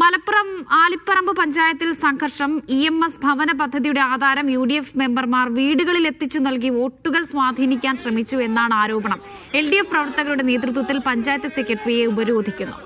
മലപ്പുറം ആലിപ്പറമ്പ് പഞ്ചായത്തിൽ സംഘർഷം. EMS ഭവന പദ്ധതിയുടെ ആധാരം UDF മെമ്പർമാർ വീടുകളിൽ എത്തിച്ചു നൽകി വോട്ടുകൾ സ്വാധീനിക്കാൻ ശ്രമിച്ചു എന്നാണ് ആരോപണം. LDF പ്രവർത്തകരുടെ നേതൃത്വത്തിൽ പഞ്ചായത്ത് സെക്രട്ടറിയെ ഉപരോധിക്കുന്നു.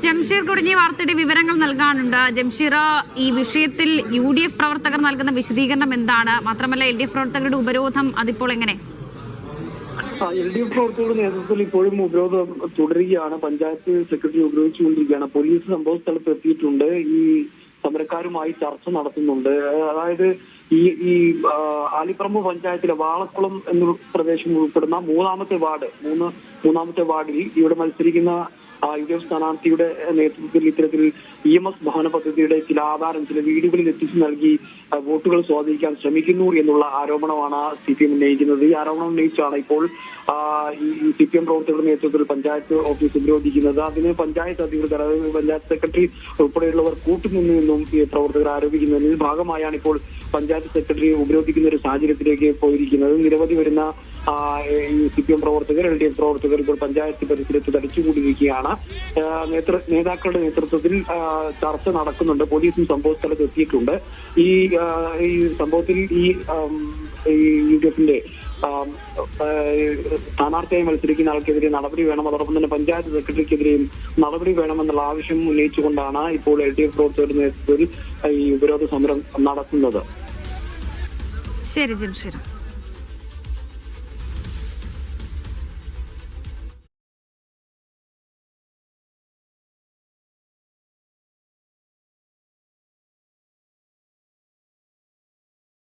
ജംഷീർ കുടുങ്ങിയ വാർത്തയുടെ വിവരങ്ങൾ നൽകാനുണ്ട്. ജംഷീർ, ഈ വിഷയത്തിൽ UDF പ്രവർത്തകർ നൽകുന്ന വിശദീകരണം എന്താണ്? മാത്രമല്ല LDF പ്രവർത്തകരുടെ ഉപരോധം അതിപ്പോൾ എങ്ങനെ? LDF പ്രവർത്തകരുടെ നേതൃത്വത്തിൽ ഇപ്പോഴും ഉപരോധം തുടരുകയാണ്. പഞ്ചായത്ത് സെക്രട്ടറി ഉപരോധിച്ചുകൊണ്ടിരിക്കുകയാണ്. പോലീസ് സംഭവ സ്ഥലത്ത് എത്തിയിട്ടുണ്ട്. ഈ സമരക്കാരുമായി ചർച്ച നടത്തുന്നുണ്ട്. അതായത് ഈ ആലിപ്പറമ്പ് പഞ്ചായത്തിലെ വാളക്കുളം എന്ന പ്രദേശം ഉൾപ്പെടുന്ന മൂന്നാമത്തെ വാർഡിൽ ഇവിടെ മത്സരിക്കുന്ന UDF സ്ഥാനാർത്ഥിയുടെ നേതൃത്വത്തിൽ ഇത്തരത്തിൽ EMS ഭവന പദ്ധതിയുടെ ചില ആധാരം ചില വീടുകളിൽ എത്തിച്ചു നൽകി വോട്ടുകൾ സ്വാധീനിക്കാൻ ശ്രമിക്കുന്നു എന്നുള്ള ആരോപണമാണ് CPM ഉന്നയിക്കുന്നത്. ഈ ആരോപണം ഉന്നയിച്ചാണ് ഇപ്പോൾ ഈ CPM പ്രവർത്തകരുടെ നേതൃത്വത്തിൽ പഞ്ചായത്ത് ഓഫീസ് ഉപരോധിക്കുന്നത്. അതിന് പഞ്ചായത്ത് അധികൃതർ, അതായത് പഞ്ചായത്ത് സെക്രട്ടറി ഉൾപ്പെടെയുള്ളവർ കൂട്ടുനിന്നു എന്നും ഈ പ്രവർത്തകർ ആരോപിക്കുന്നതിന് ഭാഗമായാണ് ഇപ്പോൾ പഞ്ചായത്ത് സെക്രട്ടറിയെ ഉപരോധിക്കുന്ന ഒരു സാഹചര്യത്തിലേക്ക് പോയിരിക്കുന്നത്. നിരവധി വരുന്ന CPM പ്രവർത്തകർ, LDF പ്രവർത്തകർ ഇപ്പോൾ പഞ്ചായത്ത് പരിസരത്ത് തടിച്ചുകൂടിയിരിക്കുകയാണ്. നേതാക്കളുടെ നേതൃത്വത്തിൽ ചർച്ച നടക്കുന്നുണ്ട്. പോലീസും സംഭവ സ്ഥലത്ത് എത്തിയിട്ടുണ്ട്. ഈ സംഭവത്തിൽ ഈ UDFന്റെ സ്ഥാനാർത്ഥിയായി മത്സരിക്കുന്ന ആൾക്കെതിരെ നടപടി വേണം, അതോടൊപ്പം തന്നെ പഞ്ചായത്ത് സെക്രട്ടറിക്കെതിരെയും നടപടി വേണമെന്നുള്ള ആവശ്യം ഉന്നയിച്ചുകൊണ്ടാണ് ഇപ്പോൾ LDF പ്രവർത്തകരുടെ നേതൃത്വത്തിൽ ഈ ഉപരോധ സമരം നടത്തുന്നത്. ശരി ജംഷീർ.